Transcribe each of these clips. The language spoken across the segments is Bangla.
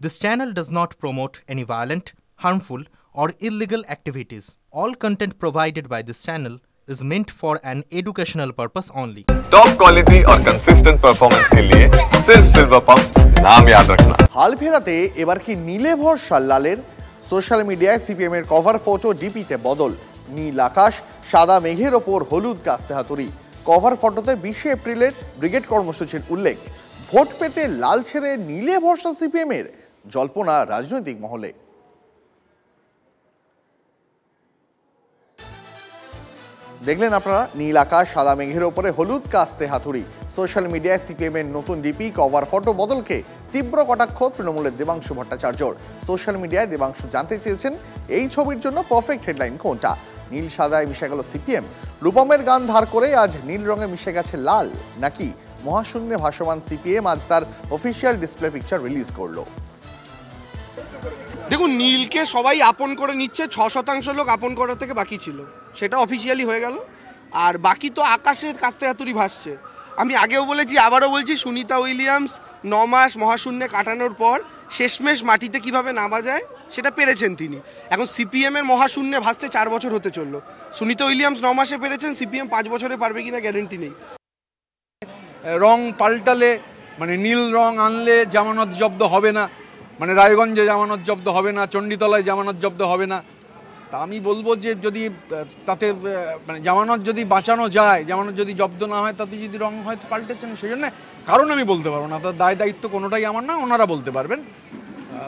This channel does not promote any violent, harmful, or illegal activities. All content provided by this channel is meant for an educational purpose only. Top quality और कंसिस्टेंट परफॉर्मेंस के लिए सिर्फ सिल्वर पंप्स नाम याद रखना। हाल फेराते এবার কি নীলে ভরসা লালের সোশ্যাল মিডিয়ায় সিপিএম এর কভার ফটো ডিপিতে বদল। নীল আকাশ সাদা মেঘের ওপর হলুদ কাস্তে হাতুড়ি। কভার ফটোতে 20 এপ্রিলের ব্রিগেড কর্মসূচির উল্লেখ। ভোট পেতে লাল ছেড়ে নীলে ভরসা সিপিএম এর জল্পনা রাজনৈতিক মহলে। দেখলেন আপনারা নীল আকাশ সাদা মেঘের ওপরে হলুদ কাস্তে হাতুড়ি। সোশ্যাল মিডিয়ায় সিপিএম এর নতুন ডিপি কভার ফটো বদলকে তীব্র কটাক্ষ তৃণমূলের দেবাংশু ভট্টাচার্যর। সোশ্যাল মিডিয়ায় দেবাংশু জানতে চেয়েছেন এই ছবির জন্য পারফেক্ট হেডলাইন কোনটা। নীল সাদায় মিশে গেল সিপিএম, রূপমের গান ধার করে আজ নীল রঙে মিশে গেছে লাল, নাকি মহাশূন্যে ভাসমান সিপিএম আজ তার অফিসিয়াল ডিসপ্লে পিকচার রিলিজ করলো। দেখুন, নীলকে সবাই আপন করে নিচ্ছে, 6% লোক আপন করার থেকে বাকি ছিল, সেটা অফিসিয়ালি হয়ে গেল। আর বাকি তো আকাশের কাস্তে হাতুড়ি ভাসছে। আমি আগেও বলেছি, আবারও বলছি, সুনিতা উইলিয়ামস 9 মাস মহাশূন্যে কাটানোর পর শেষমেশ মাটিতে কিভাবে নামা যায় সেটা পেরেছেন তিনি। এখন সিপিএমের মহাশূন্যে ভাসতে 4 বছর হতে চললো। সুনিতা উইলিয়ামস 9 মাসে পেরেছেন, সিপিএম 5 বছরে পারবে কিনা গ্যারেন্টি নেই। রং পাল্টালে মানে নীল রং আনলে জামানত জব্দ হবে না, মানে রায়গঞ্জে জামানত জব্দ হবে না, চণ্ডীতলায় জামানত জব্দ হবে না। তা আমি বলবো যে যদি তাতে মানে জামানত যদি বাঁচানো যায়, জামানত যদি জব্দ না হয়, তাতে যদি রং হয়তো পাল্টেছেন, সেই জন্য কারণ আমি বলতে পারবো না, তার দায় দায়িত্ব কোনোটাই আমার না, ওনারা বলতে পারবেন,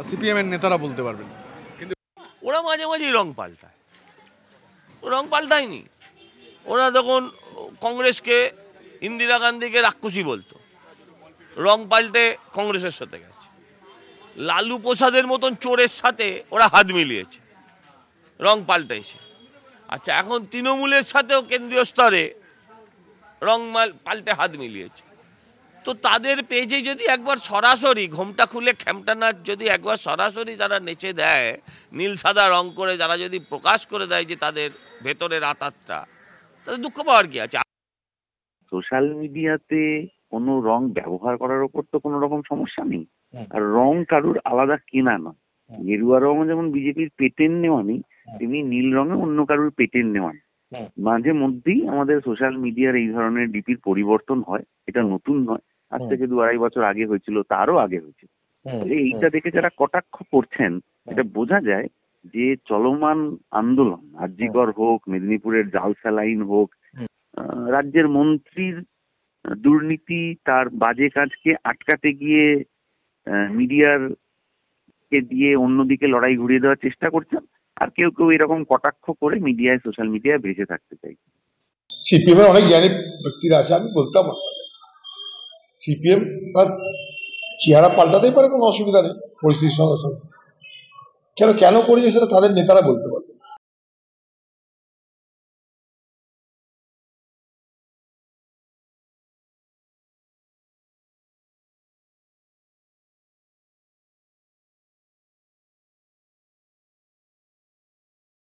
সিপিএমের নেতারা বলতে পারবেন। কিন্তু ওরা মাঝে মাঝেই রং পাল্টায়, রং পাল্টায়নি। ওরা তখন কংগ্রেসকে, ইন্দিরা গান্ধীকে রাক্ষসী বলতো, রং পাল্টে কংগ্রেসের সাথে গেছে। লালু প্রসাদের মতন চোরের সাথে ওরা হাত মিলিয়েছে, রং পাল্টাইছে। আচ্ছা, এখন তৃণমূলের সাথেও কেন্দ্রীয় স্তরে রং পাল্টে হাত মিলিয়েছে। তো তাদের পেজে যদি একবার সরাসরি ঘোমটা খুলে খেমটা নাচ যদি একবার সরাসরি তারা নেচে দেয়, নীল সাদা রং করে যারা যদি প্রকাশ করে দেয় যে তাদের ভেতরের আত্মাটা, তাদের দুঃখ পাওয়ার কি আছে? সোশ্যাল মিডিয়াতে কোনো রং ব্যবহার করার উপর তো কোনো রকম সমস্যা নেই, আর রং কারুর আলাদা কেনা না। গেরুয়া রং যেমন বিজেপির পেটেন্ট নেওয়া নেই, তেমনি নীল রঙে অন্য কারুর পেটেন্ট নেওয়া নেই। মাঝে মধ্যেই আমাদের সোশ্যাল মিডিয়ার এই ধরনের ডিপির পরিবর্তন হয়, এটা নতুন নয়, আজ থেকে 2-2.5 বছর আগে হয়েছিল, তারও আগে হয়েছিল। এইটা দেখে যারা কটাক্ষ করছেন, এটা বোঝা যায় যে চলমান আন্দোলন, আরজিকর হোক, মেদিনীপুরের জাল স্যালাইন হোক, রাজ্যের মন্ত্রীর দুর্নীতি, তার বাজে কাজকে আটকাতে গিয়ে মিডিয়ার কে দিয়ে অন্যদিকে লড়াই ঘুরিয়ে দেওয়ার চেষ্টা করছেন, আর কেউ কেউ এরকম কটাক্ষ করে মিডিয়ায়, সোশ্যাল মিডিয়ায় বেঁচে থাকতে চাই। সিপিএম এর অনেক জ্ঞানী ব্যক্তিরা আছে, আমি বলতাম সিপিএম তার চেহারা পাল্টাতেই পারে, কোনো অসুবিধা নেই পরিস্থিতির সঙ্গে সঙ্গে। কেন করেছে সেটা তাদের নেতারা বলতে পারবে।